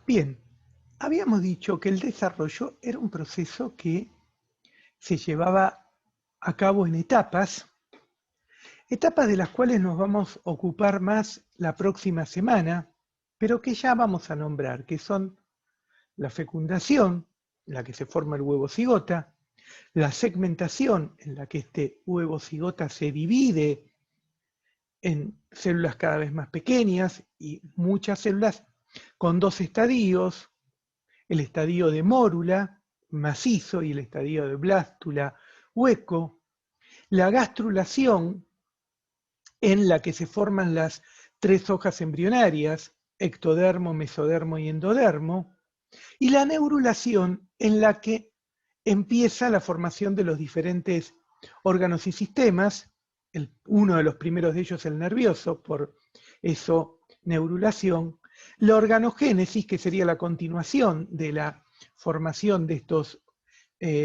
Bien, habíamos dicho que el desarrollo era un proceso que se llevaba a cabo en etapas de las cuales nos vamos a ocupar más la próxima semana, pero que ya vamos a nombrar, que son la fecundación, en la que se forma el huevo cigota, la segmentación, en la que este huevo cigota se divide en células cada vez más pequeñas y muchas células con dos estadios, el estadio de mórula, macizo, y el estadio de blástula, hueco, la gastrulación, en la que se forman las tres hojas embrionarias, ectodermo, mesodermo y endodermo, y la neurulación, en la que empieza la formación de los diferentes órganos y sistemas, uno de los primeros de ellos el nervioso, por eso neurulación, la organogénesis, que sería la continuación de la formación de estos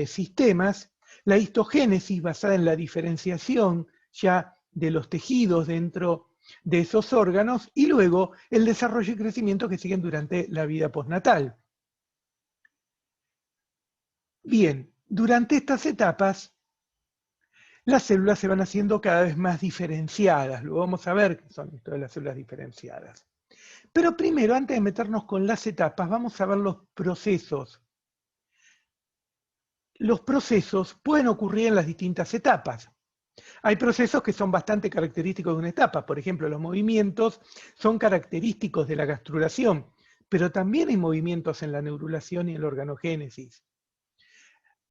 sistemas, la histogénesis basada en la diferenciación ya de los tejidos dentro de esos órganos, y luego el desarrollo y crecimiento que siguen durante la vida postnatal. Bien, durante estas etapas, las células se van haciendo cada vez más diferenciadas. Luego vamos a ver qué son esto de las células diferenciadas. Pero primero, antes de meternos con las etapas, vamos a ver los procesos. Los procesos pueden ocurrir en las distintas etapas. Hay procesos que son bastante característicos de una etapa. Por ejemplo, los movimientos son característicos de la gastrulación, pero también hay movimientos en la neurulación y en la organogénesis.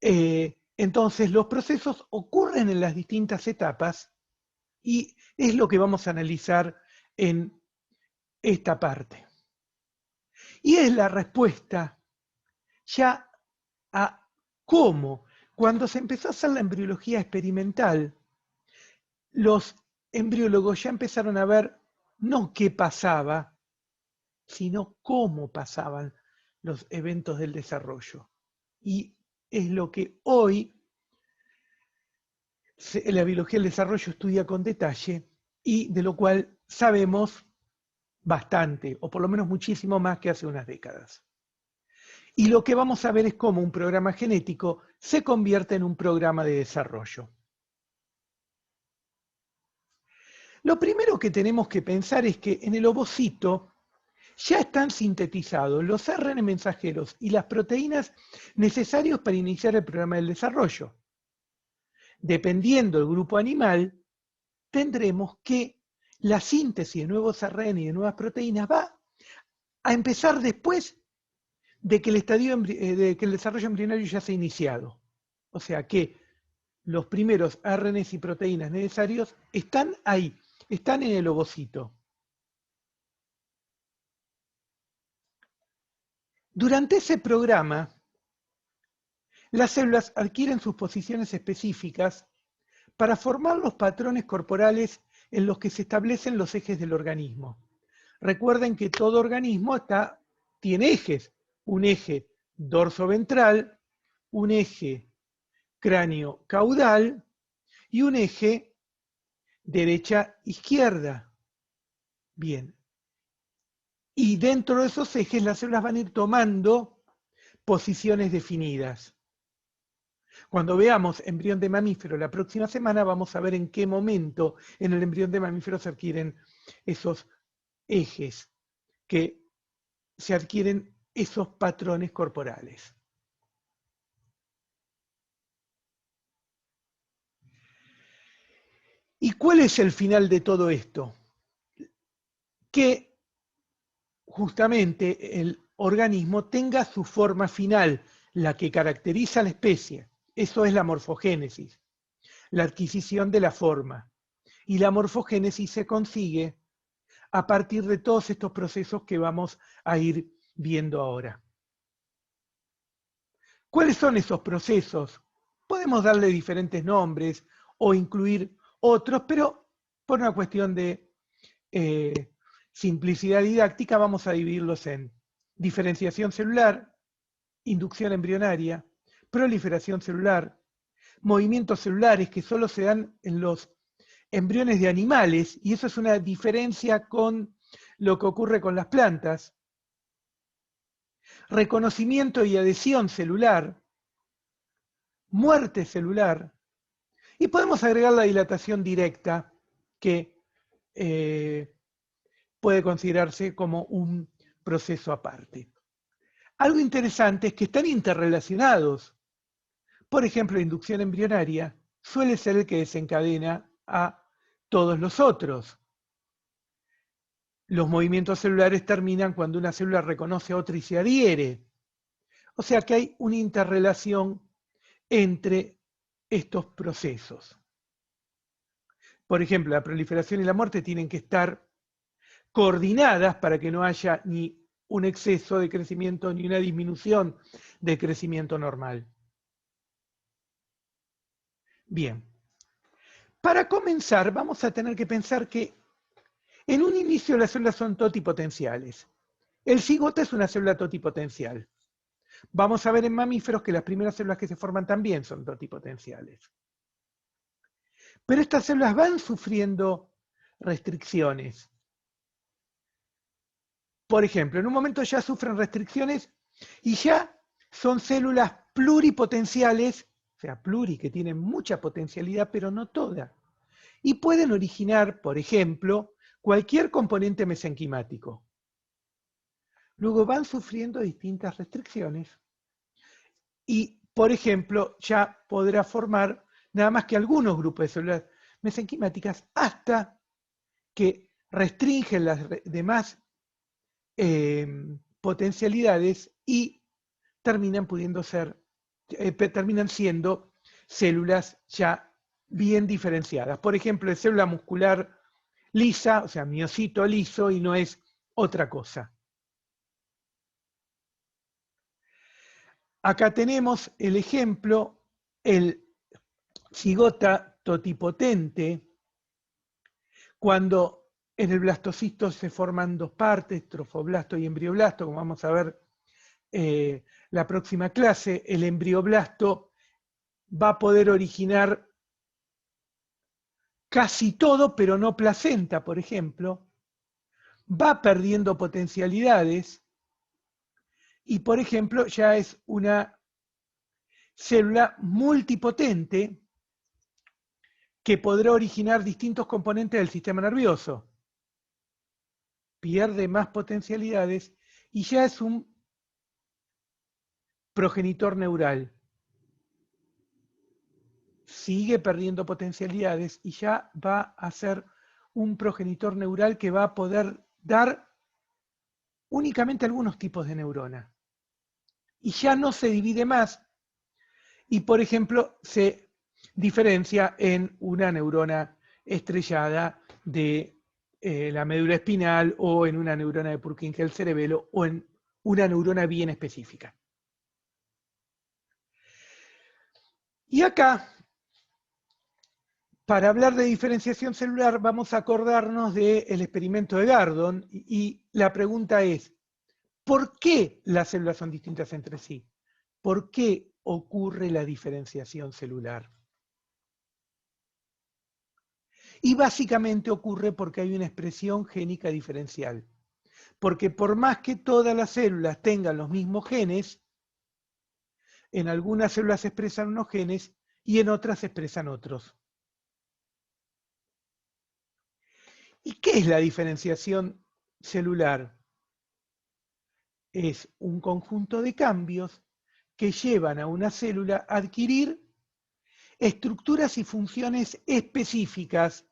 Entonces, los procesos ocurren en las distintas etapas y es lo que vamos a analizar en esta parte. Y es la respuesta ya a cómo, cuando se empezó a hacer la embriología experimental, los embriólogos ya empezaron a ver no qué pasaba, sino cómo pasaban los eventos del desarrollo. Y es lo que hoy la biología del desarrollo estudia con detalle y de lo cual sabemos bastante, o por lo menos muchísimo más que hace unas décadas. Y lo que vamos a ver es cómo un programa genético se convierte en un programa de desarrollo. Lo primero que tenemos que pensar es que en el ovocito ya están sintetizados los ARN mensajeros y las proteínas necesarios para iniciar el programa del desarrollo. Dependiendo del grupo animal, tendremos que la síntesis de nuevos ARN y de nuevas proteínas va a empezar después de que el desarrollo embrionario ya se ha iniciado. O sea que los primeros ARNs y proteínas necesarios están ahí, están en el ovocito. Durante ese programa, las células adquieren sus posiciones específicas para formar los patrones corporales en los que se establecen los ejes del organismo. Recuerden que todo organismo tiene ejes, un eje dorso-ventral, un eje cráneo-caudal y un eje derecha-izquierda. Bien. Y dentro de esos ejes las células van a ir tomando posiciones definidas. Cuando veamos embrión de mamífero la próxima semana, vamos a ver en qué momento en el embrión de mamífero se adquieren esos ejes, que se adquieren esos patrones corporales. ¿Y cuál es el final de todo esto? Que justamente el organismo tenga su forma final, la que caracteriza a la especie. Eso es la morfogénesis, la adquisición de la forma. Y la morfogénesis se consigue a partir de todos estos procesos que vamos a ir viendo ahora. ¿Cuáles son esos procesos? Podemos darle diferentes nombres o incluir otros, pero por una cuestión de simplicidad didáctica vamos a dividirlos en diferenciación celular, inducción embrionaria, proliferación celular, movimientos celulares que solo se dan en los embriones de animales, y eso es una diferencia con lo que ocurre con las plantas. reconocimiento y adhesión celular, muerte celular, y podemos agregar la dilatación directa, que puede considerarse como un proceso aparte. Algo interesante es que están interrelacionados. Por ejemplo, la inducción embrionaria suele ser el que desencadena a todos los otros. Los movimientos celulares terminan cuando una célula reconoce a otra y se adhiere. O sea que hay una interrelación entre estos procesos. Por ejemplo, la proliferación y la muerte tienen que estar coordinadas para que no haya ni un exceso de crecimiento ni una disminución del crecimiento normal. Bien, para comenzar vamos a tener que pensar que en un inicio las células son totipotenciales. El cigoto es una célula totipotencial. Vamos a ver en mamíferos que las primeras células que se forman también son totipotenciales. Pero estas células van sufriendo restricciones. Por ejemplo, en un momento ya sufren restricciones y ya son células pluripotenciales, o sea, pluri, que tienen mucha potencialidad, pero no toda. Y pueden originar, por ejemplo, cualquier componente mesenquimático. Luego van sufriendo distintas restricciones y, por ejemplo, ya podrá formar nada más que algunos grupos de células mesenquimáticas hasta que restringen las demás potencialidades y terminan pudiendo ser, terminan siendo células ya bien diferenciadas. Por ejemplo, es célula muscular lisa, o sea, miocito liso, y no es otra cosa. Acá tenemos el ejemplo, el cigota totipotente, cuando en el blastocisto se forman dos partes, trofoblasto y embrioblasto, como vamos a ver la próxima clase. El embrioblasto va a poder originar casi todo, pero no placenta, por ejemplo. Va perdiendo potencialidades y, por ejemplo, ya es una célula multipotente que podrá originar distintos componentes del sistema nervioso. Pierde más potencialidades y ya es un progenitor neural. Sigue perdiendo potencialidades y ya va a ser un progenitor neural que va a poder dar únicamente algunos tipos de neurona. Y ya no se divide más y, por ejemplo, se diferencia en una neurona estrellada de la médula espinal o en una neurona de Purkinje del cerebelo o en una neurona bien específica. Y acá, para hablar de diferenciación celular, vamos a acordarnos del experimento de Gardon y la pregunta es, ¿por qué las células son distintas entre sí? ¿Por qué ocurre la diferenciación celular? Y básicamente ocurre porque hay una expresión génica diferencial. Porque por más que todas las células tengan los mismos genes, en algunas células se expresan unos genes y en otras se expresan otros. ¿Y qué es la diferenciación celular? Es un conjunto de cambios que llevan a una célula a adquirir estructuras y funciones específicas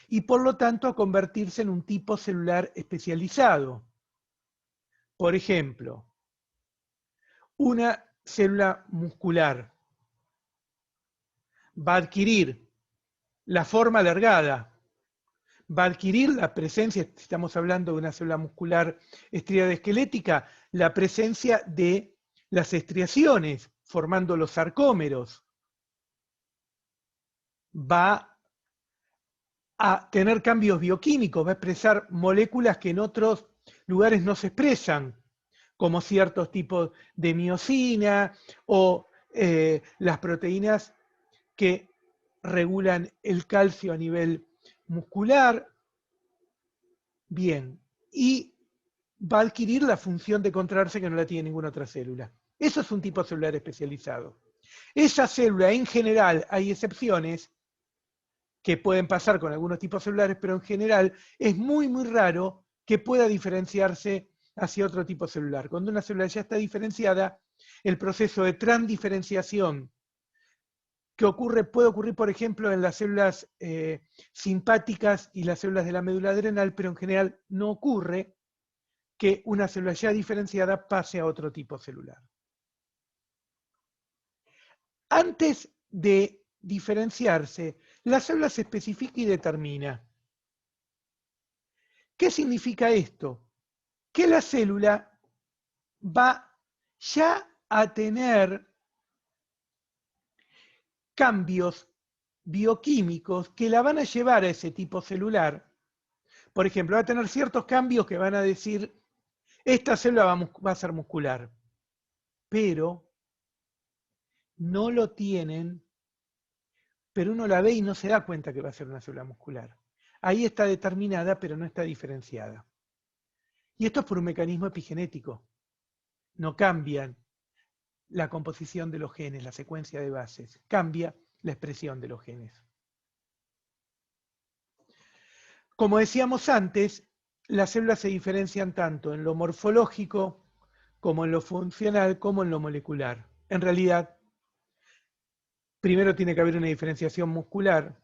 y por lo tanto a convertirse en un tipo celular especializado. Por ejemplo, una célula muscular va a adquirir la forma alargada, va a adquirir la presencia, si estamos hablando de una célula muscular estriada esquelética, la presencia de las estriaciones formando los sarcómeros. Va a tener cambios bioquímicos, va a expresar moléculas que en otros lugares no se expresan, como ciertos tipos de miosina o las proteínas que regulan el calcio a nivel muscular. Bien, y va a adquirir la función de contraerse que no la tiene ninguna otra célula. Eso es un tipo celular especializado. Esa célula, en general, hay excepciones que pueden pasar con algunos tipos celulares, pero en general es muy, muy raro que pueda diferenciarse hacia otro tipo celular. Cuando una célula ya está diferenciada, el proceso de transdiferenciación que puede ocurrir, por ejemplo, en las células simpáticas y las células de la médula adrenal, pero en general no ocurre que una célula ya diferenciada pase a otro tipo celular. Antes de diferenciarse, la célula se especifica y determina. ¿Qué significa esto? Que la célula va ya a tener cambios bioquímicos que la van a llevar a ese tipo celular. Por ejemplo, va a tener ciertos cambios que van a decir, esta célula va a ser muscular, pero no lo tienen, pero uno la ve y no se da cuenta que va a ser una célula muscular. Ahí está determinada, pero no está diferenciada. Y esto es por un mecanismo epigenético. No cambian la composición de los genes, la secuencia de bases, cambia la expresión de los genes. Como decíamos antes, las células se diferencian tanto en lo morfológico, como en lo funcional, como en lo molecular. En realidad, primero tiene que haber una diferenciación molecular,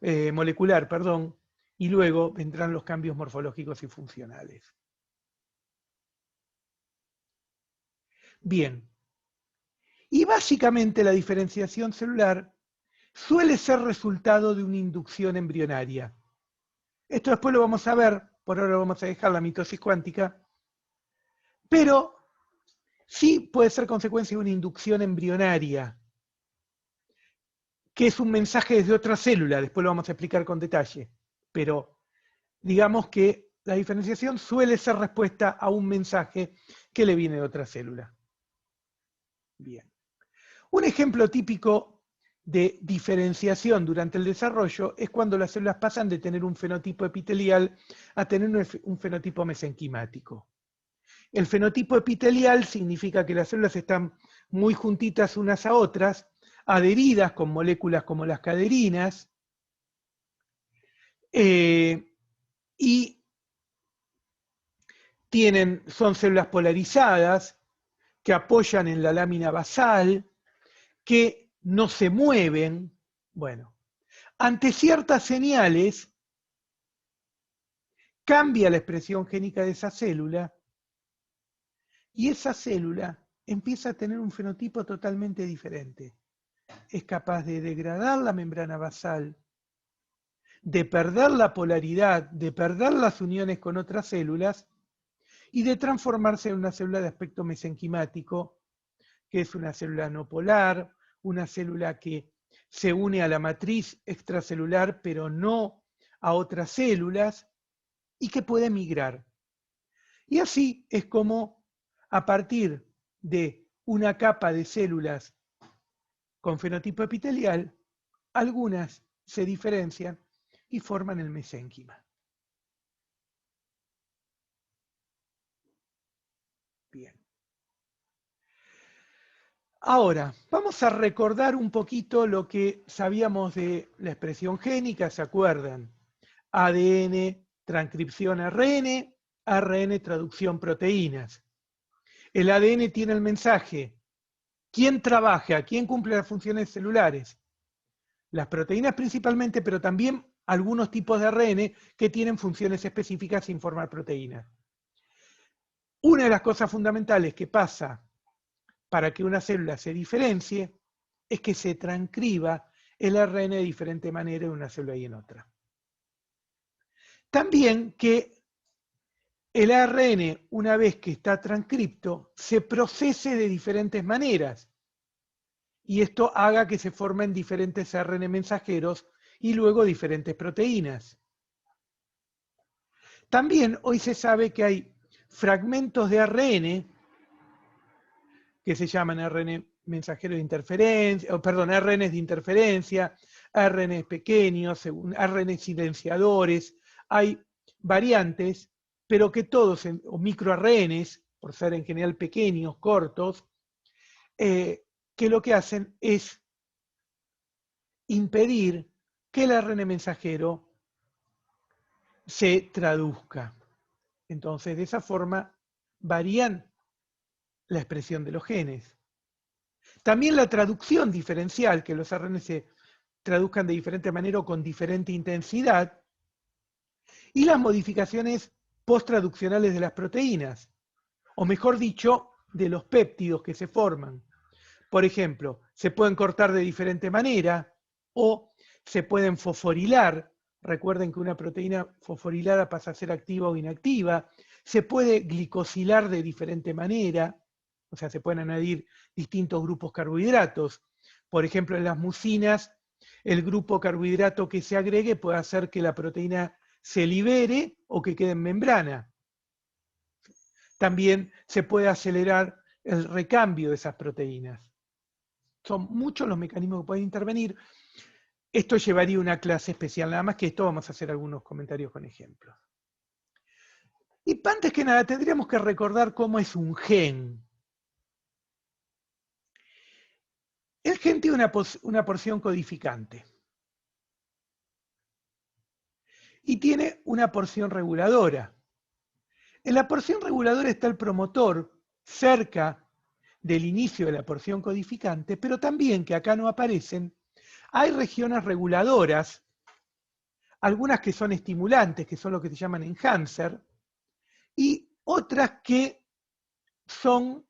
y luego vendrán los cambios morfológicos y funcionales. Bien, y básicamente la diferenciación celular suele ser resultado de una inducción embrionaria. Esto después lo vamos a ver, por ahora vamos a dejar la mitosis cuántica, pero sí puede ser consecuencia de una inducción embrionaria, que es un mensaje desde otra célula, después lo vamos a explicar con detalle, pero digamos que la diferenciación suele ser respuesta a un mensaje que le viene de otra célula. Bien. Un ejemplo típico de diferenciación durante el desarrollo es cuando las células pasan de tener un fenotipo epitelial a tener un fenotipo mesenquimático. El fenotipo epitelial significa que las células están muy juntitas unas a otras, adheridas con moléculas como las caderinas, y son células polarizadas que apoyan en la lámina basal, que no se mueven. Bueno, ante ciertas señales, cambia la expresión génica de esa célula y esa célula empieza a tener un fenotipo totalmente diferente. Es capaz de degradar la membrana basal, de perder la polaridad, de perder las uniones con otras células y de transformarse en una célula de aspecto mesenquimático, que es una célula no polar, una célula que se une a la matriz extracelular pero no a otras células y que puede migrar. Y así es como a partir de una capa de células con fenotipo epitelial, algunas se diferencian y forman el mesénquima. Bien. Ahora, vamos a recordar un poquito lo que sabíamos de la expresión génica, ¿se acuerdan? ADN, transcripción ARN, ARN, traducción proteínas. El ADN tiene el mensaje. ¿Quién trabaja? ¿Quién cumple las funciones celulares? Las proteínas principalmente, pero también algunos tipos de ARN que tienen funciones específicas sin formar proteínas. Una de las cosas fundamentales que pasa para que una célula se diferencie es que se transcriba el ARN de diferente manera en una célula y en otra. También que el ARN, una vez que está transcripto, se procese de diferentes maneras. Y esto haga que se formen diferentes ARN mensajeros y luego diferentes proteínas. También hoy se sabe que hay fragmentos de ARN que se llaman ARN mensajeros de interferencia, ARNs de interferencia, ARNs pequeños, ARN silenciadores. Hay variantes, pero que todos, o microRNs, por ser en general pequeños, cortos, que lo que hacen es impedir que el ARN mensajero se traduzca. Entonces, de esa forma, varían la expresión de los genes. También la traducción diferencial, que los ARN se traduzcan de diferente manera o con diferente intensidad, y las modificaciones post-traduccionales de las proteínas, o mejor dicho, de los péptidos que se forman. Por ejemplo, se pueden cortar de diferente manera o se pueden fosforilar. Recuerden que una proteína fosforilada pasa a ser activa o inactiva. Se puede glicosilar de diferente manera, o sea, se pueden añadir distintos grupos carbohidratos. Por ejemplo, en las mucinas, el grupo carbohidrato que se agregue puede hacer que la proteína se libere o que quede en membrana. También se puede acelerar el recambio de esas proteínas. Son muchos los mecanismos que pueden intervenir. Esto llevaría una clase especial, nada más que esto vamos a hacer algunos comentarios con ejemplos. Y antes que nada tendríamos que recordar cómo es un gen. El gen tiene una porción codificante y tiene una porción reguladora. En la porción reguladora está el promotor cerca del inicio de la porción codificante, pero también, que acá no aparecen, hay regiones reguladoras, algunas que son estimulantes, que son lo que se llaman enhancer, y otras que son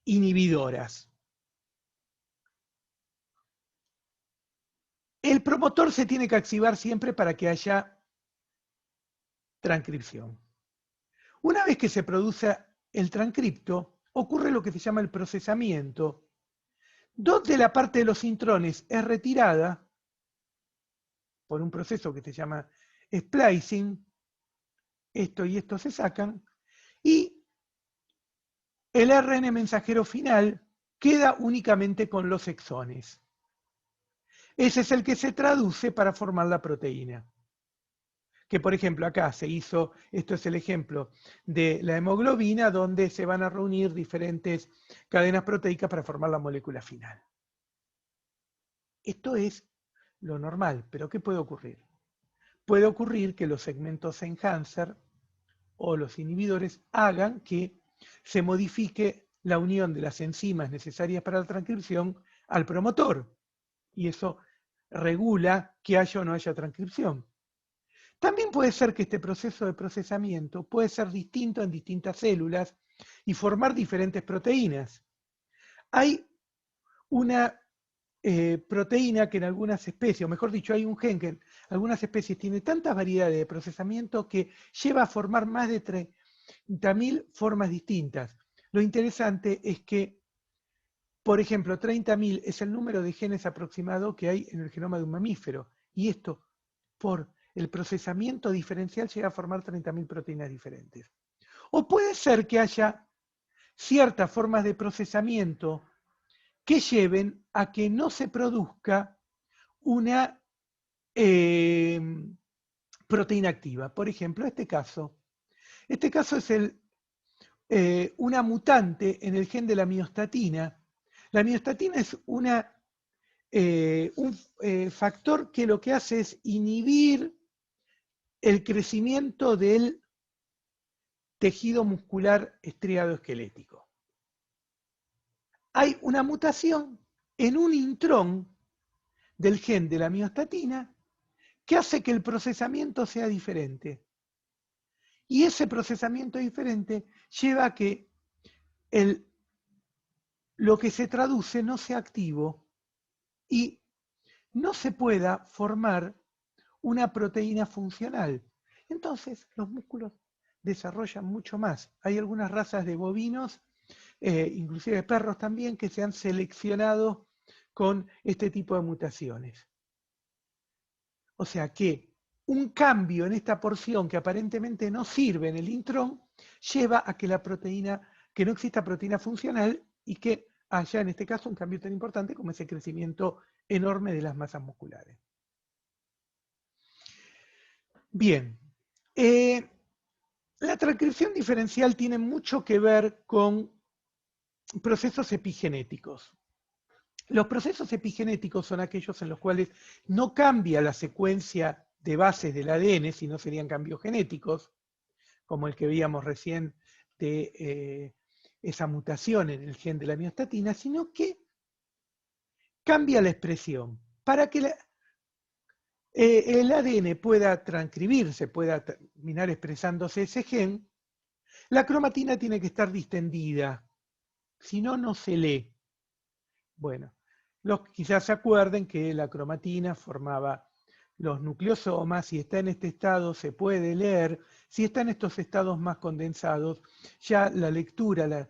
inhibidoras. El promotor se tiene que activar siempre para que haya transcripción. Una vez que se produce el transcripto, ocurre lo que se llama el procesamiento, donde la parte de los intrones es retirada por un proceso que se llama splicing, esto y esto se sacan, y el ARN mensajero final queda únicamente con los exones. Ese es el que se traduce para formar la proteína. Que por ejemplo acá se hizo, esto es el ejemplo de la hemoglobina, donde se van a reunir diferentes cadenas proteicas para formar la molécula final. Esto es lo normal, pero ¿qué puede ocurrir? Puede ocurrir que los segmentos enhancer o los inhibidores hagan que se modifique la unión de las enzimas necesarias para la transcripción al promotor, y eso regula que haya o no haya transcripción. También puede ser que este proceso de procesamiento puede ser distinto en distintas células y formar diferentes proteínas. Hay una proteína que en algunas especies, o mejor dicho, hay un gen que en algunas especies tiene tantas variedades de procesamiento que lleva a formar más de 30.000 formas distintas. Lo interesante es que, por ejemplo, 30.000 es el número de genes aproximado que hay en el genoma de un mamífero, y esto, por el procesamiento diferencial, llega a formar 30.000 proteínas diferentes. O puede ser que haya ciertas formas de procesamiento que lleven a que no se produzca una proteína activa. Por ejemplo, este caso es una mutante en el gen de la miostatina. La miostatina es un factor que lo que hace es inhibir el crecimiento del tejido muscular estriado esquelético. Hay una mutación en un intrón del gen de la miostatina que hace que el procesamiento sea diferente. Y ese procesamiento diferente lleva a que lo que se traduce no sea activo y no se pueda formar una proteína funcional. Entonces, los músculos desarrollan mucho más. Hay algunas razas de bovinos, inclusive de perros también, que se han seleccionado con este tipo de mutaciones. O sea que un cambio en esta porción que aparentemente no sirve en el intrón lleva a que que no exista proteína funcional y que haya en este caso un cambio tan importante como ese crecimiento enorme de las masas musculares. Bien. La transcripción diferencial tiene mucho que ver con procesos epigenéticos. Los procesos epigenéticos son aquellos en los cuales no cambia la secuencia de bases del ADN, sino serían cambios genéticos, como el que veíamos recién de esa mutación en el gen de la miostatina, sino que cambia la expresión. Para que el ADN pueda transcribirse, pueda terminar expresándose ese gen, la cromatina tiene que estar distendida, si no, no se lee. Bueno, quizás se acuerden que la cromatina formaba los nucleosomas, si está en este estado se puede leer, si está en estos estados más condensados, ya la lectura, la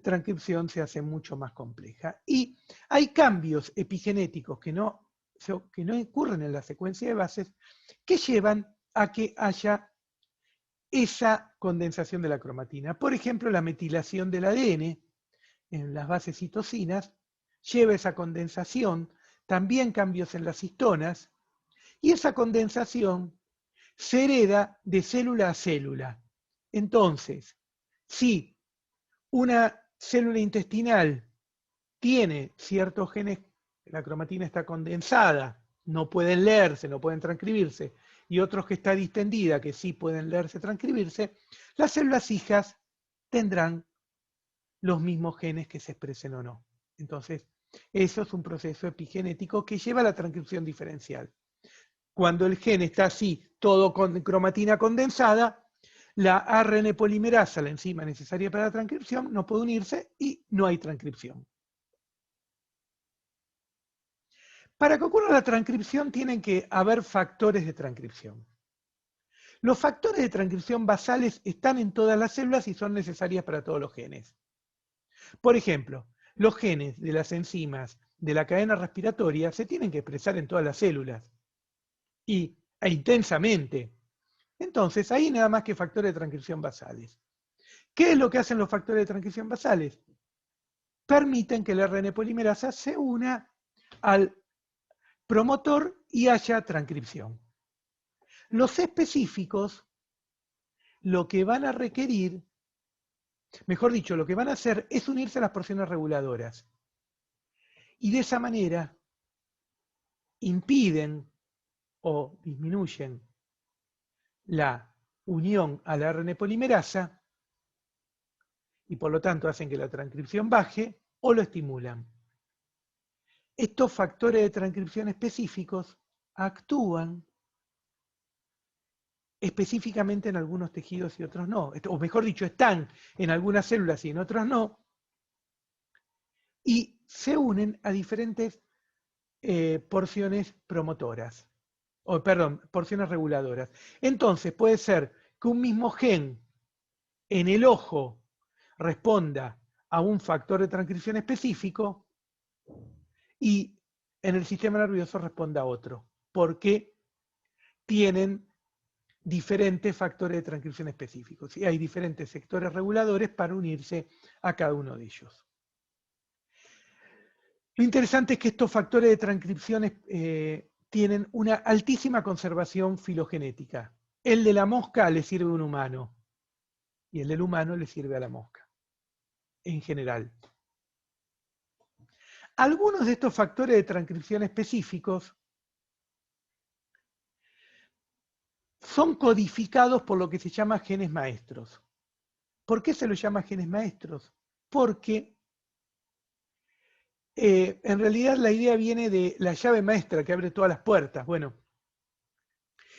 transcripción se hace mucho más compleja. Y hay cambios epigenéticos que no ocurren en la secuencia de bases que llevan a que haya esa condensación de la cromatina. Por ejemplo, la metilación del ADN en las bases citosinas lleva esa condensación, también cambios en las histonas, y esa condensación se hereda de célula a célula. Entonces, si una célula intestinal tiene ciertos genes, la cromatina está condensada, no pueden leerse, no pueden transcribirse, y otros que está distendida, que sí pueden leerse, transcribirse, las células hijas tendrán los mismos genes que se expresen o no. Entonces, eso es un proceso epigenético que lleva a la transcripción diferencial. Cuando el gen está así, todo con cromatina condensada, la ARN polimerasa, la enzima necesaria para la transcripción, no puede unirse y no hay transcripción. Para que ocurra la transcripción tienen que haber factores de transcripción. Los factores de transcripción basales están en todas las células y son necesarias para todos los genes. Por ejemplo, los genes de las enzimas de la cadena respiratoria se tienen que expresar en todas las células e intensamente. Entonces, ahí nada más que factores de transcripción basales. ¿Qué es lo que hacen los factores de transcripción basales? Permiten que el RNA polimerasa se una al promotor y haya transcripción. Los específicos lo que van a requerir, mejor dicho, lo que van a hacer es unirse a las porciones reguladoras. Y de esa manera impiden o disminuyen la unión a la RNA polimerasa y por lo tanto hacen que la transcripción baje o lo estimulan. Estos factores de transcripción específicos actúan específicamente en algunos tejidos y otros no. O mejor dicho, están en algunas células y en otras no. Y se unen a diferentes porciones promotoras. Porciones reguladoras. Entonces puede ser que un mismo gen en el ojo responda a un factor de transcripción específico y en el sistema nervioso responda a otro, porque tienen diferentes factores de transcripción específicos y hay diferentes sectores reguladores para unirse a cada uno de ellos. Lo interesante es que estos factores de transcripción tienen una altísima conservación filogenética. El de la mosca le sirve a un humano y el del humano le sirve a la mosca, en general. Algunos de estos factores de transcripción específicos son codificados por lo que se llama genes maestros. ¿Por qué se los llama genes maestros? Porque en realidad la idea viene de la llave maestra que abre todas las puertas. Bueno,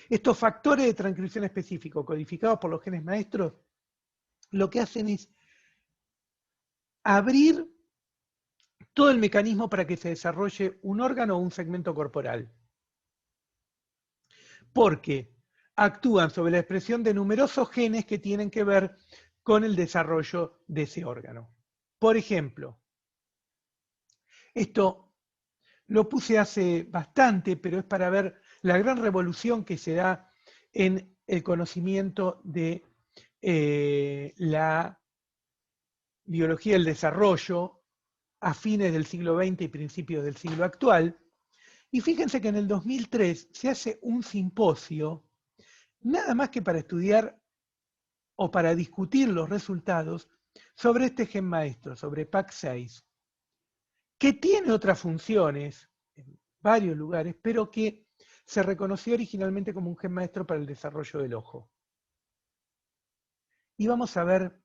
estos factores de transcripción específicos codificados por los genes maestros, lo que hacen es abrir todo el mecanismo para que se desarrolle un órgano o un segmento corporal. Porque actúan sobre la expresión de numerosos genes que tienen que ver con el desarrollo de ese órgano. Por ejemplo, esto lo puse hace bastante, pero es para ver la gran revolución que se da en el conocimiento de la biología del desarrollo a fines del siglo XX y principios del siglo actual. Y fíjense que en el 2003 se hace un simposio nada más que para estudiar o para discutir los resultados sobre este gen maestro, sobre PAC6, que tiene otras funciones en varios lugares, pero que se reconoció originalmente como un gen maestro para el desarrollo del ojo. Y vamos a ver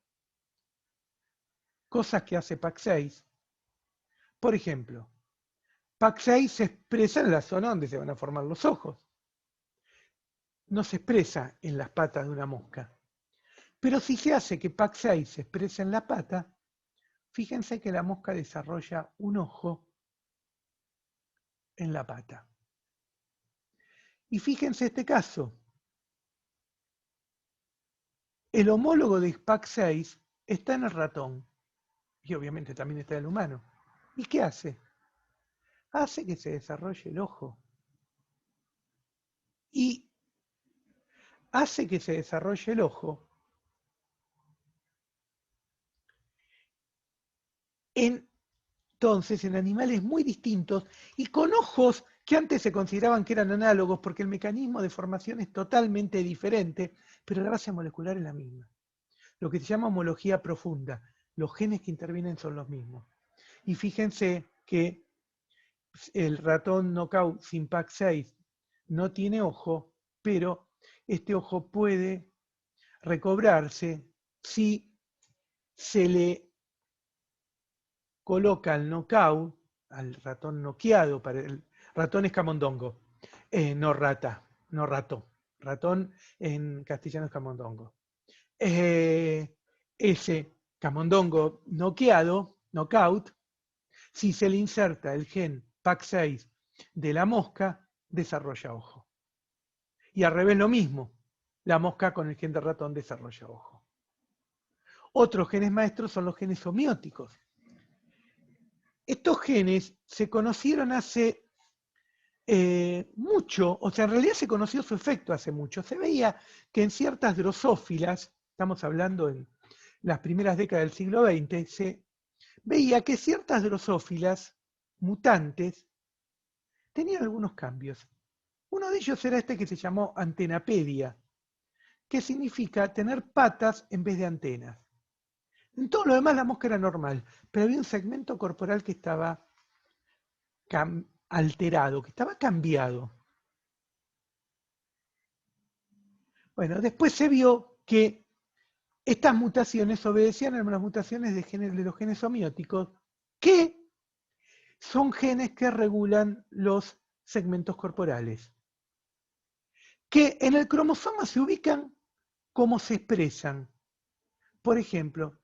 cosas que hace PAC6. Por ejemplo, PAC6 se expresa en la zona donde se van a formar los ojos. No se expresa en las patas de una mosca. Pero si se hace que PAC6 se exprese en la pata, fíjense que la mosca desarrolla un ojo en la pata. Y fíjense este caso. El homólogo de PAC6 está en el ratón. Y obviamente también está en el humano. ¿Y qué hace? Hace que se desarrolle el ojo. Y hace que se desarrolle el ojo entonces en animales muy distintos y con ojos que antes se consideraban que eran análogos porque el mecanismo de formación es totalmente diferente, pero la base molecular es la misma. Lo que se llama homología profunda. Los genes que intervienen son los mismos. Y fíjense que el ratón knockout sin PAC6 no tiene ojo, pero este ojo puede recobrarse si se le coloca el knockout, al ratón noqueado, para el ratón es camondongo, no rata, no rato. Ratón en castellano es camondongo. Ese camondongo noqueado, knockout, si se le inserta el gen PAC6 de la mosca, desarrolla ojo. Y al revés lo mismo, la mosca con el gen de ratón desarrolla ojo. Otros genes maestros son los genes homeóticos. Estos genes se conocieron hace mucho, o sea, en realidad se conoció su efecto hace mucho. Se veía que en ciertas drosófilas, estamos hablando en las primeras décadas del siglo XX, se veía que ciertas drosófilas mutantes tenían algunos cambios. Uno de ellos era este que se llamó antenapedia, que significa tener patas en vez de antenas. En todo lo demás la mosca era normal, pero había un segmento corporal que estaba alterado, que estaba cambiado. Bueno, después se vio que estas mutaciones obedecían a las mutaciones de los genes homeóticos, que son genes que regulan los segmentos corporales, que en el cromosoma se ubican como se expresan. Por ejemplo,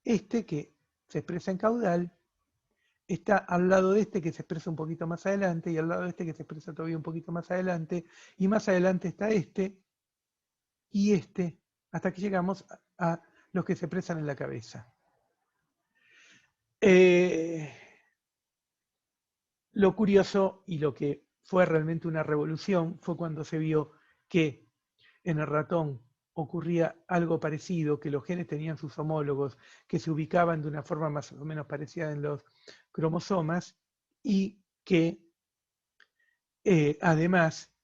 este que se expresa en caudal está al lado de este que se expresa un poquito más adelante y al lado de este que se expresa todavía un poquito más adelante y más adelante está este y este hasta que llegamos a los que se expresan en la cabeza. Lo curioso y lo que fue realmente una revolución fue cuando se vio que en el ratón ocurría algo parecido, que los genes tenían sus homólogos, que se ubicaban de una forma más o menos parecida en los cromosomas y que además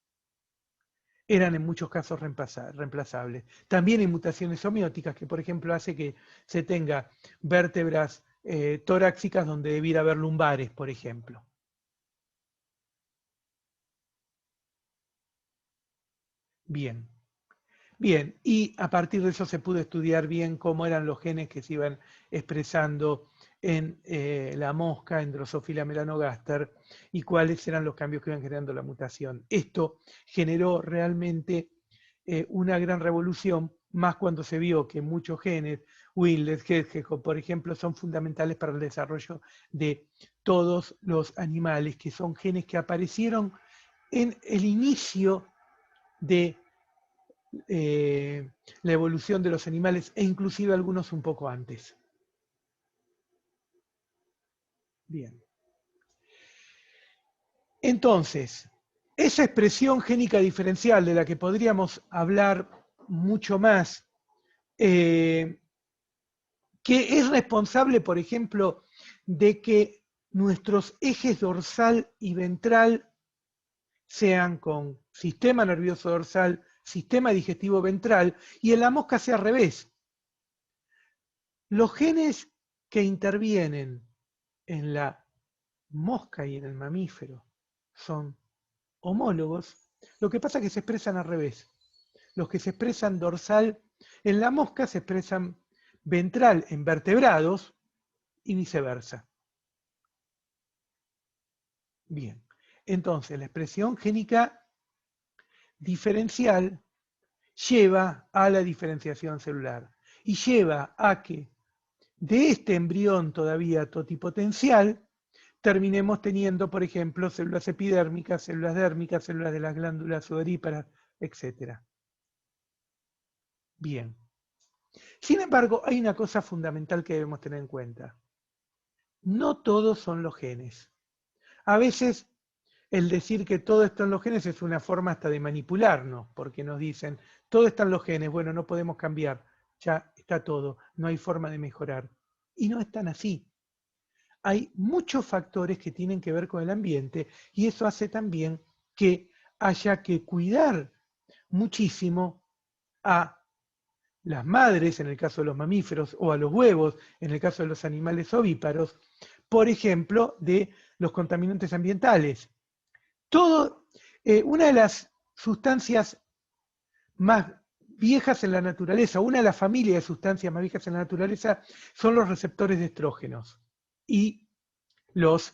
eran en muchos casos reemplazables. También hay mutaciones homeóticas que, por ejemplo, hace que se tenga vértebras torácicas donde debiera haber lumbares, por ejemplo. Bien. Bien, y a partir de eso se pudo estudiar bien cómo eran los genes que se iban expresando en la mosca, en Drosophila melanogaster, y cuáles eran los cambios que iban generando la mutación. Esto generó realmente una gran revolución, más cuando se vio que muchos genes, Wilders, Hedgehog, por ejemplo, son fundamentales para el desarrollo de todos los animales, que son genes que aparecieron en el inicio de la evolución de los animales e inclusive algunos un poco antes. Bien. Entonces, esa expresión génica diferencial de la que podríamos hablar mucho más, que es responsable, por ejemplo, de que nuestros ejes dorsal y ventral sean con sistema nervioso dorsal, sistema digestivo ventral, y en la mosca sea al revés. Los genes que intervienen en la mosca y en el mamífero son homólogos, lo que pasa es que se expresan al revés. Los que se expresan dorsal en la mosca se expresan ventral en vertebrados y viceversa. Bien, entonces la expresión génica diferencial lleva a la diferenciación celular y lleva a que de este embrión todavía totipotencial terminemos teniendo, por ejemplo, células epidérmicas, células dérmicas, células de las glándulas sudoríparas, etc. Bien. Sin embargo, hay una cosa fundamental que debemos tener en cuenta. No todos son los genes. A veces el decir que todo está en los genes es una forma hasta de manipularnos, porque nos dicen, todo está en los genes, bueno, no podemos cambiar, ya está todo, no hay forma de mejorar. Y no es tan así. Hay muchos factores que tienen que ver con el ambiente y eso hace también que haya que cuidar muchísimo a las madres, en el caso de los mamíferos, o a los huevos, en el caso de los animales ovíparos, por ejemplo, de los contaminantes ambientales. Una de las sustancias más viejas en la naturaleza, una de las familias de sustancias más viejas en la naturaleza, son los receptores de estrógenos y las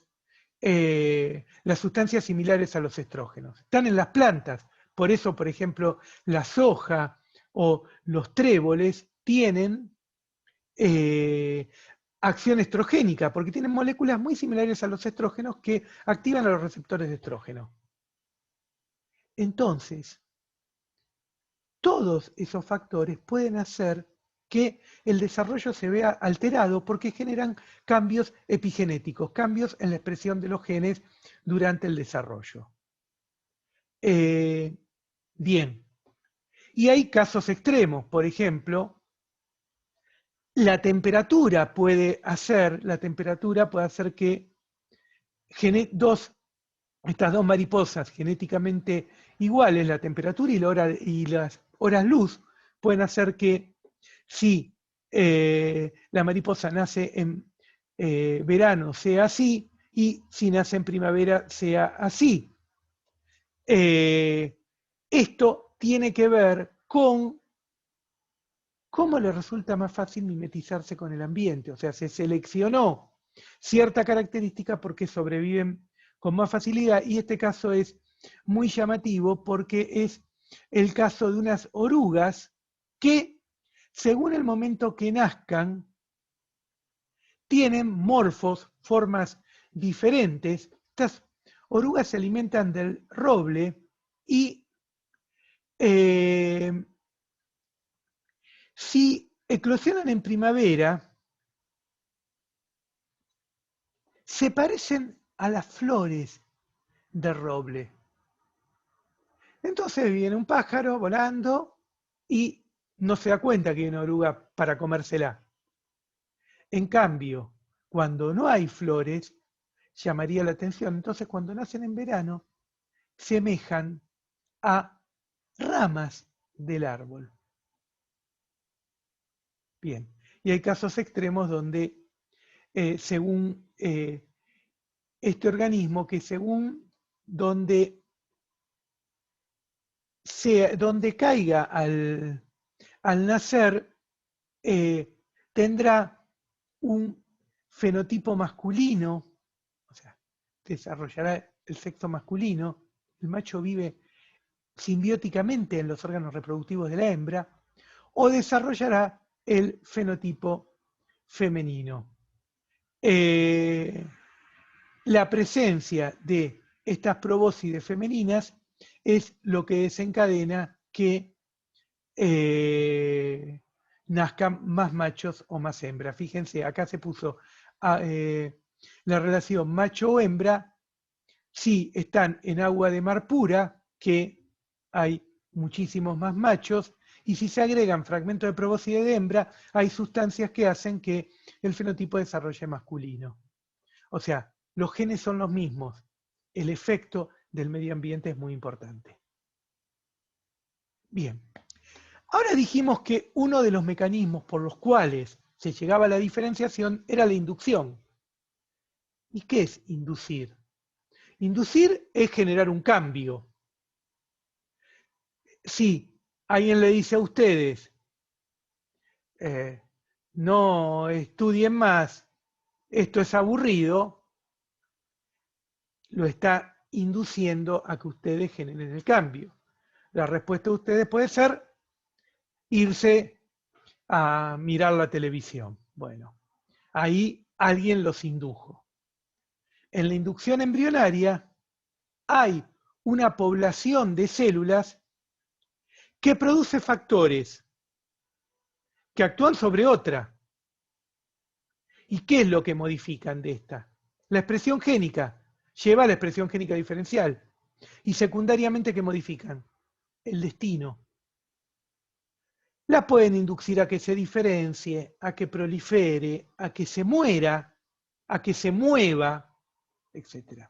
sustancias similares a los estrógenos. Están en las plantas, por eso, por ejemplo, la soja o los tréboles tienen acción estrogénica, porque tienen moléculas muy similares a los estrógenos que activan a los receptores de estrógeno. Entonces, todos esos factores pueden hacer que el desarrollo se vea alterado porque generan cambios epigenéticos, cambios en la expresión de los genes durante el desarrollo. Bien, y hay casos extremos, por ejemplo, la temperatura puede hacer que estas dos mariposas genéticamente iguales, la temperatura y las horas luz, pueden hacer que si la mariposa nace en verano sea así y si nace en primavera sea así. Esto tiene que ver con cómo le resulta más fácil mimetizarse con el ambiente, o sea, se seleccionó cierta característica porque sobreviven con más facilidad y este caso es muy llamativo porque es el caso de unas orugas que, según el momento que nazcan, tienen morfos, formas diferentes. Estas orugas se alimentan del roble y si eclosionan en primavera, se parecen a las flores del roble. Entonces viene un pájaro volando y no se da cuenta que hay una oruga para comérsela. En cambio, cuando no hay flores, llamaría la atención. Entonces, cuando nacen en verano, semejan a ramas del árbol. Bien, y hay casos extremos donde, según este organismo, que según donde caiga al nacer, tendrá un fenotipo masculino, o sea, desarrollará el sexo masculino, el macho vive simbióticamente en los órganos reproductivos de la hembra, o desarrollará el fenotipo femenino. La presencia de estas probóscides femeninas es lo que desencadena que nazcan más machos o más hembras. Fíjense, acá se puso la relación macho o hembra si están en agua de mar pura, que hay muchísimos más machos, y si se agregan fragmentos de probóscide de hembra, hay sustancias que hacen que el fenotipo desarrolle masculino. O sea, los genes son los mismos. El efecto del medio ambiente es muy importante. Bien. Ahora dijimos que uno de los mecanismos por los cuales se llegaba a la diferenciación era la inducción. ¿Y qué es inducir? Inducir es generar un cambio. Si alguien le dice a ustedes, no estudien más, esto es aburrido, lo está induciendo a que ustedes generen el cambio. La respuesta de ustedes puede ser irse a mirar la televisión. Bueno, ahí alguien los indujo. En la inducción embrionaria hay una población de células que produce factores que actúan sobre otra. ¿Y qué es lo que modifican de esta? La expresión génica lleva a la expresión génica diferencial. Y secundariamente, ¿qué modifican? El destino. La pueden inducir a que se diferencie, a que prolifere, a que se muera, a que se mueva, etc.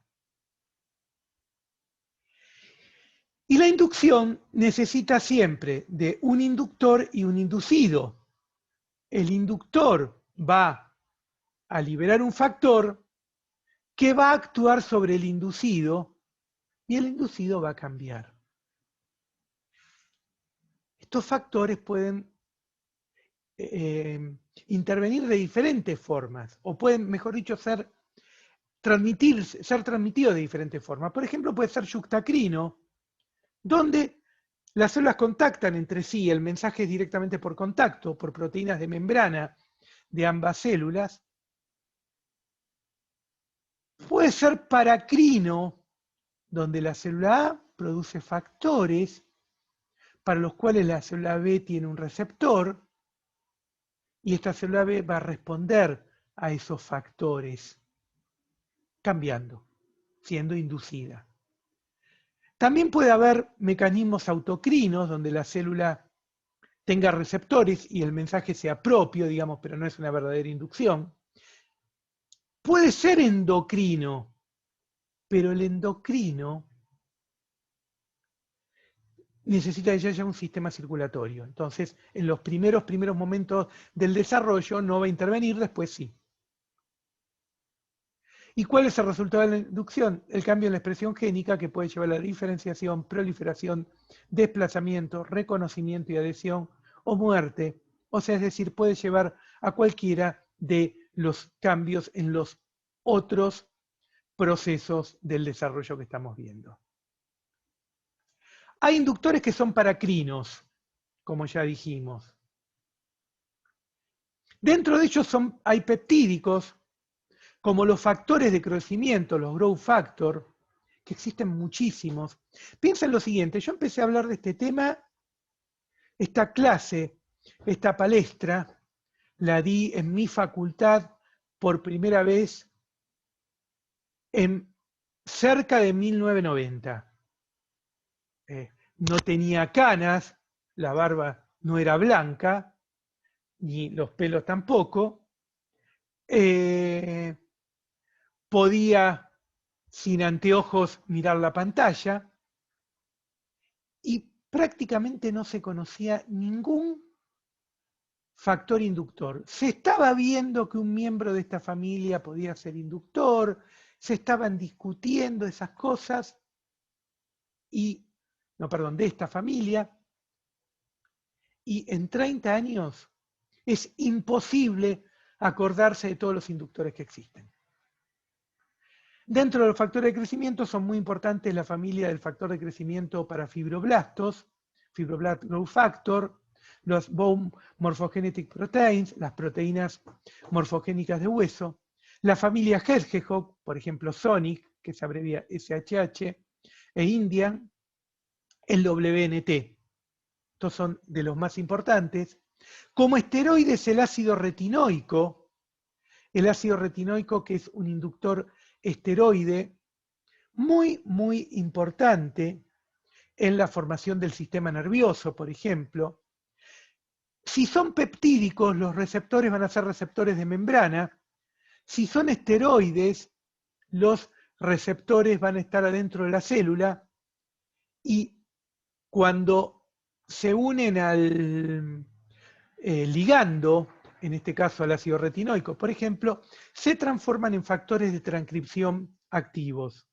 Y la inducción necesita siempre de un inductor y un inducido. El inductor va a liberar un factor que va a actuar sobre el inducido y el inducido va a cambiar. Estos factores pueden intervenir de diferentes formas, o pueden, mejor dicho, ser transmitidos de diferentes formas. Por ejemplo, puede ser yuxtacrino, donde las células contactan entre sí, el mensaje es directamente por contacto, por proteínas de membrana de ambas células. Puede ser paracrino, donde la célula A produce factores para los cuales la célula B tiene un receptor, y esta célula B va a responder a esos factores, cambiando, siendo inducida. También puede haber mecanismos autocrinos, donde la célula tenga receptores y el mensaje sea propio, digamos, pero no es una verdadera inducción. Puede ser endocrino, pero el endocrino necesita que haya un sistema circulatorio. Entonces, en los primeros momentos del desarrollo no va a intervenir, después sí. ¿Y cuál es el resultado de la inducción? El cambio en la expresión génica que puede llevar a la diferenciación, proliferación, desplazamiento, reconocimiento y adhesión o muerte. O sea, es decir, puede llevar a cualquiera de los cambios en los otros procesos del desarrollo que estamos viendo. Hay inductores que son paracrinos, como ya dijimos. Dentro de ellos hay peptídicos, como los factores de crecimiento, los growth factor, que existen muchísimos. Piensa en lo siguiente, yo empecé a hablar de este tema, esta clase, esta palestra, la di en mi facultad por primera vez en cerca de 1990. No tenía canas, la barba no era blanca, ni los pelos tampoco. Podía, sin anteojos, mirar la pantalla y prácticamente no se conocía ningún factor inductor. Se estaba viendo que un miembro de esta familia podía ser inductor, se estaban discutiendo esas cosas de esta familia, y en 30 años es imposible acordarse de todos los inductores que existen. Dentro de los factores de crecimiento son muy importantes la familia del factor de crecimiento para fibroblastos, fibroblast growth factor, los bone morphogenetic proteins, las proteínas morfogénicas de hueso, la familia Hedgehog, por ejemplo Sonic, que se abrevia SHH, e Indian, el WNT. Estos son de los más importantes. Como esteroides, el ácido retinoico que es un inductor esteroide muy, muy importante en la formación del sistema nervioso, por ejemplo. Si son peptídicos, los receptores van a ser receptores de membrana. Si son esteroides, los receptores van a estar adentro de la célula, y cuando se unen al ligando, en este caso al ácido retinoico, por ejemplo, se transforman en factores de transcripción activos.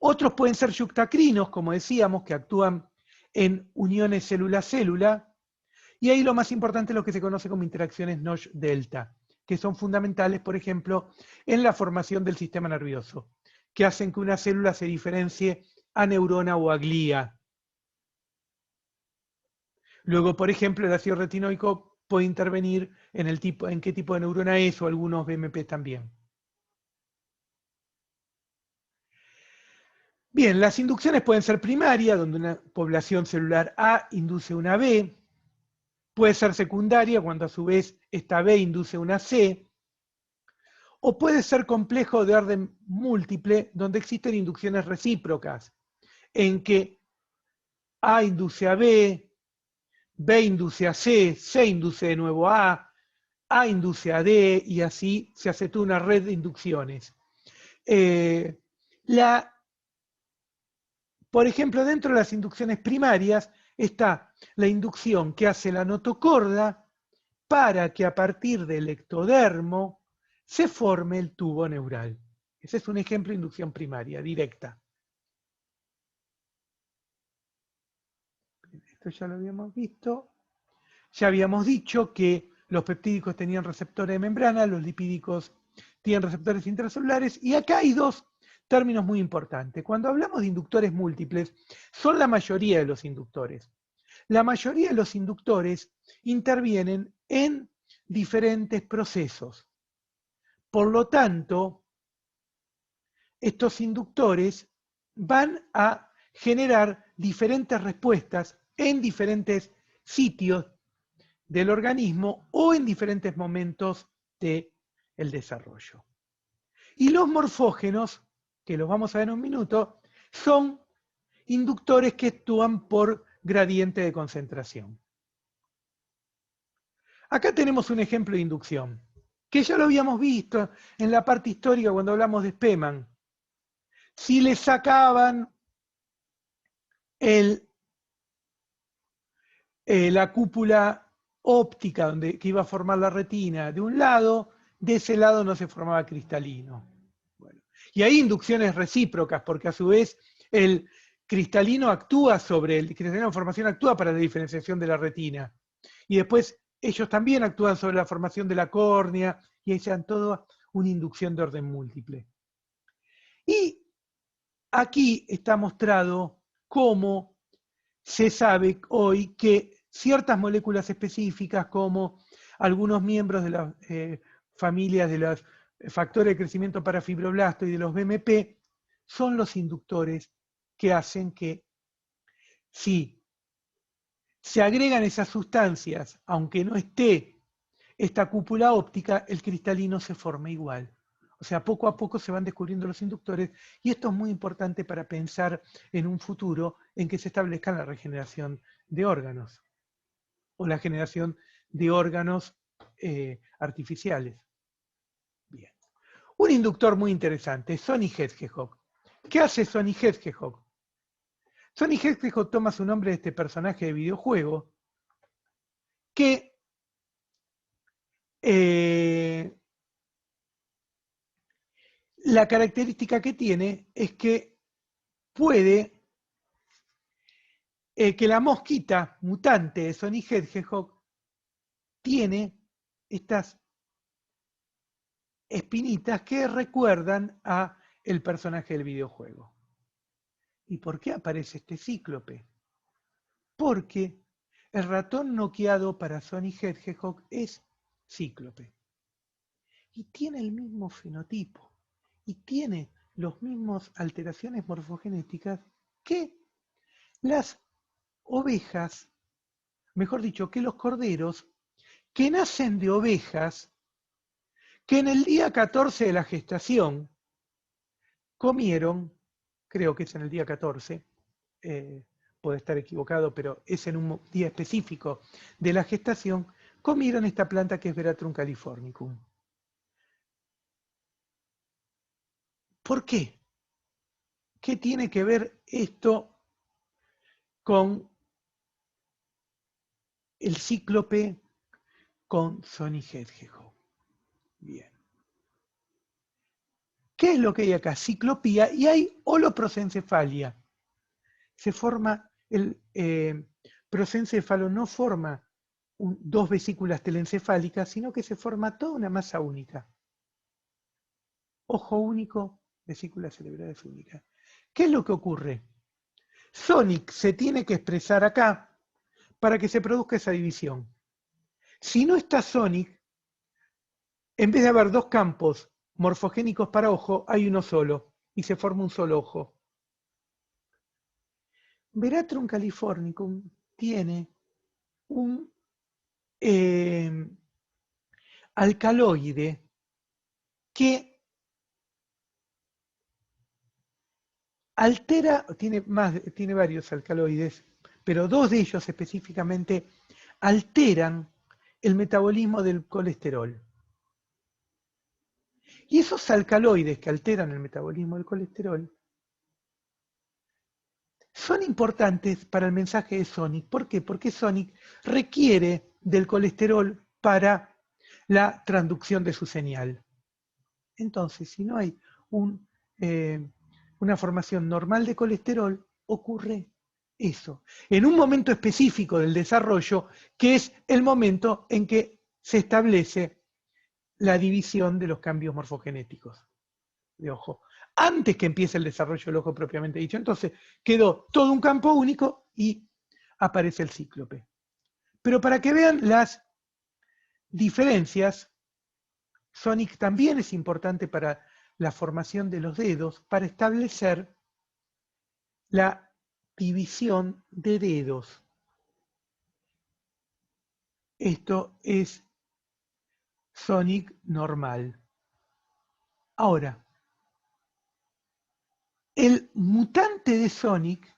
Otros pueden ser yuctacrinos, como decíamos, que actúan en uniones célula-célula, y ahí lo más importante es lo que se conoce como interacciones Notch-delta, que son fundamentales, por ejemplo, en la formación del sistema nervioso, que hacen que una célula se diferencie a neurona o a glía. Luego, por ejemplo, el ácido retinoico puede intervenir en qué tipo de neurona es, o algunos BMP también. Bien, las inducciones pueden ser primarias, donde una población celular A induce una B. Puede ser secundaria, cuando a su vez esta B induce una C. O puede ser complejo de orden múltiple, donde existen inducciones recíprocas, en que A induce a B, B induce a C, C induce de nuevo A induce a D, y así se hace toda una red de inducciones. Por ejemplo, dentro de las inducciones primarias está la inducción que hace la notocorda para que a partir del ectodermo se forme el tubo neural. Ese es un ejemplo de inducción primaria, directa. Esto ya lo habíamos visto. Ya habíamos dicho que los peptídicos tenían receptores de membrana, los lipídicos tienen receptores intracelulares, y acá hay dos términos muy importantes. Cuando hablamos de inductores múltiples, son la mayoría de los inductores. La mayoría de los inductores intervienen en diferentes procesos. Por lo tanto, estos inductores van a generar diferentes respuestas en diferentes sitios del organismo o en diferentes momentos del desarrollo. Y los morfógenos, que los vamos a ver en un minuto, son inductores que actúan por gradiente de concentración. Acá tenemos un ejemplo de inducción, que ya lo habíamos visto en la parte histórica cuando hablamos de Spemann. Si le sacaban la cúpula óptica que iba a formar la retina de un lado, de ese lado no se formaba cristalino. Bueno, y hay inducciones recíprocas, porque a su vez el cristalino en formación actúa para la diferenciación de la retina. Y después ellos también actúan sobre la formación de la córnea, y ahí se dan toda una inducción de orden múltiple. Y aquí está mostrado cómo se sabe hoy que ciertas moléculas específicas, como algunos miembros de las familias de los factores de crecimiento para fibroblasto y de los BMP, son los inductores que hacen que, si se agregan esas sustancias, aunque no esté esta cúpula óptica, el cristalino se forma igual. O sea, poco a poco se van descubriendo los inductores, y esto es muy importante para pensar en un futuro en que se establezca la regeneración de órganos o la generación de órganos artificiales. Bien. Un inductor muy interesante, Sonny Hedgehog. ¿Qué hace Sonny Hedgehog? Sonny Hedgehog toma su nombre de este personaje de videojuego que la característica que tiene es que puede que la mosquita mutante de Sonny Hedgehog tiene estas espinitas que recuerdan a el personaje del videojuego. ¿Y por qué aparece este cíclope? Porque el ratón noqueado para Sonny Hedgehog es cíclope. Y tiene el mismo fenotipo. Y tiene las mismas alteraciones morfogenéticas que las ovejas, mejor dicho, que los corderos, que nacen de ovejas que en el día 14 de la gestación comieron, creo que es en el día 14, puede estar equivocado, pero es en un día específico de la gestación, comieron esta planta que es Veratrum californicum. ¿Por qué? ¿Qué tiene que ver esto con el cíclope con Sonic Hedgehog. Bien. ¿Qué es lo que hay acá? Ciclopía y hay holoprosencefalia. Se forma el prosencéfalo, no forma dos vesículas telencefálicas, sino que se forma toda una masa única. Ojo único, vesículas cerebrales únicas. ¿Qué es lo que ocurre? Sonic se tiene que expresar acá para que se produzca esa división. Si no está Sonic, en vez de haber dos campos morfogénicos para ojo, hay uno solo y se forma un solo ojo. Veratrum californicum tiene un alcaloide que altera, tiene varios alcaloides, pero dos de ellos específicamente alteran el metabolismo del colesterol. Y esos alcaloides que alteran el metabolismo del colesterol son importantes para el mensaje de Sonic. ¿Por qué? Porque Sonic requiere del colesterol para la transducción de su señal. Entonces, si no hay una formación normal de colesterol, ocurre eso. En un momento específico del desarrollo, que es el momento en que se establece la división de los cambios morfogenéticos de ojo, antes que empiece el desarrollo del ojo propiamente dicho. Entonces quedó todo un campo único y aparece el cíclope. Pero para que vean las diferencias, Sonic también es importante para la formación de los dedos, para establecer la división de dedos. Esto es Sonic normal. Ahora, el mutante de Sonic,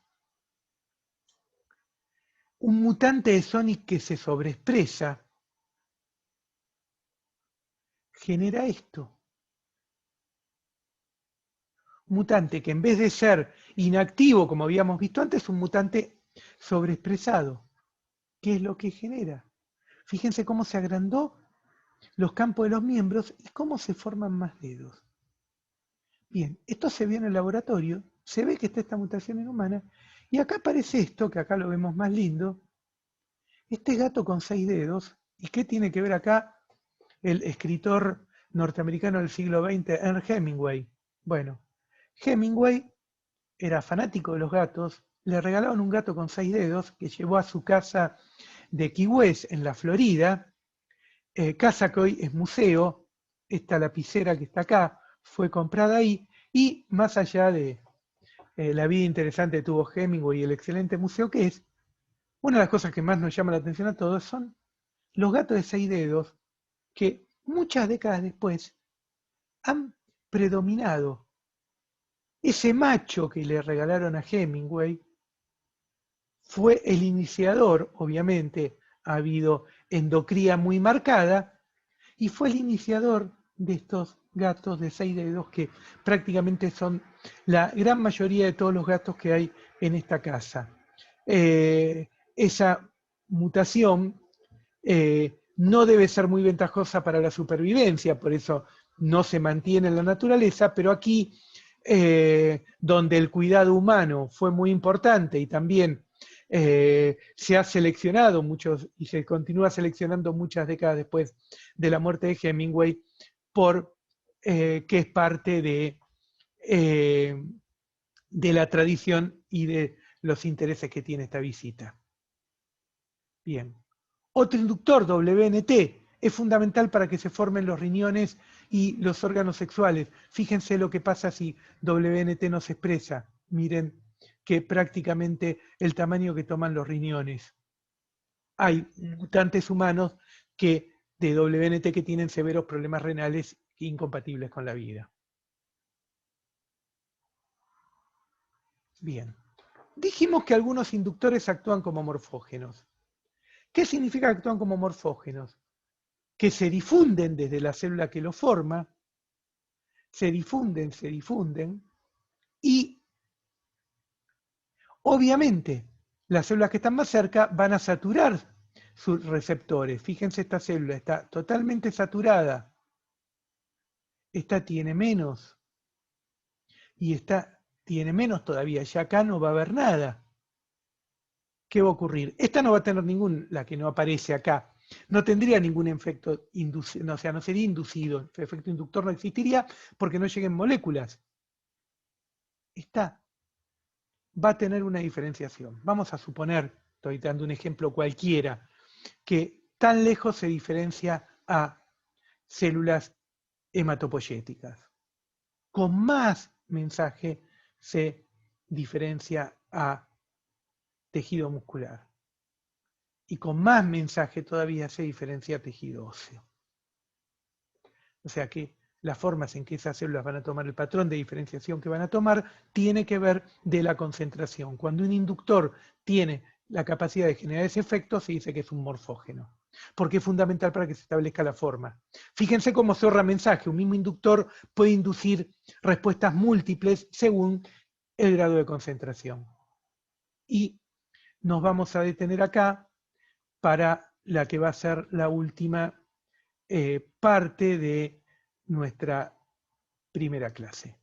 un mutante de Sonic que se sobreexpresa, genera esto. Mutante que en vez de ser inactivo, como habíamos visto antes, es un mutante sobreexpresado. ¿Qué es lo que genera? Fíjense cómo se agrandó los campos de los miembros y cómo se forman más dedos. Bien, esto se vio en el laboratorio, se ve que está esta mutación en humana, y acá aparece esto, que acá lo vemos más lindo, este gato con 6 dedos. ¿Y qué tiene que ver acá el escritor norteamericano del siglo XX, Ernest Hemingway? Bueno, Hemingway era fanático de los gatos, le regalaron un gato con 6 dedos que llevó a su casa de Key West en la Florida, casa que hoy es museo. Esta lapicera que está acá fue comprada ahí, y más allá de la vida interesante que tuvo Hemingway y el excelente museo que es, una de las cosas que más nos llama la atención a todos son los gatos de 6 dedos que muchas décadas después han predominado. Ese macho que le regalaron a Hemingway fue el iniciador, obviamente ha habido endocría muy marcada, y fue el iniciador de estos gatos de 6 dedos que prácticamente son la gran mayoría de todos los gatos que hay en esta casa. Esa mutación no debe ser muy ventajosa para la supervivencia, por eso no se mantiene en la naturaleza, pero aquí, donde el cuidado humano fue muy importante y también se ha seleccionado muchos y se continúa seleccionando muchas décadas después de la muerte de Hemingway, que es parte de la tradición y de los intereses que tiene esta visita. Bien. Otro inductor, WNT, es fundamental para que se formen los riñones y los órganos sexuales. Fíjense lo que pasa si WNT no se expresa. Miren que prácticamente el tamaño que toman los riñones. Hay mutantes humanos de WNT que tienen severos problemas renales incompatibles con la vida. Bien. Dijimos que algunos inductores actúan como morfógenos. ¿Qué significa que actúan como morfógenos? Que se difunden desde la célula que lo forma, se difunden, y obviamente las células que están más cerca van a saturar sus receptores. Fíjense, esta célula está totalmente saturada. Esta tiene menos. Y esta tiene menos todavía. Ya acá no va a haber nada. ¿Qué va a ocurrir? Esta no va a tener ningún, la que no aparece acá, no tendría ningún efecto inducido, o sea, no sería inducido. El efecto inductor no existiría porque no lleguen moléculas. Esta va a tener una diferenciación. Vamos a suponer, estoy dando un ejemplo cualquiera, que tan lejos se diferencia a células hematopoyéticas. Con más mensaje se diferencia a tejido muscular. Y con más mensaje todavía se diferencia a tejido óseo. O sea que las formas en que esas células van a tomar el patrón de diferenciación que van a tomar tiene que ver de la concentración. Cuando un inductor tiene la capacidad de generar ese efecto, se dice que es un morfógeno, porque es fundamental para que se establezca la forma. Fíjense cómo se ahorra mensaje. Un mismo inductor puede inducir respuestas múltiples según el grado de concentración. Y nos vamos a detener acá para la que va a ser la última parte de nuestra primera clase.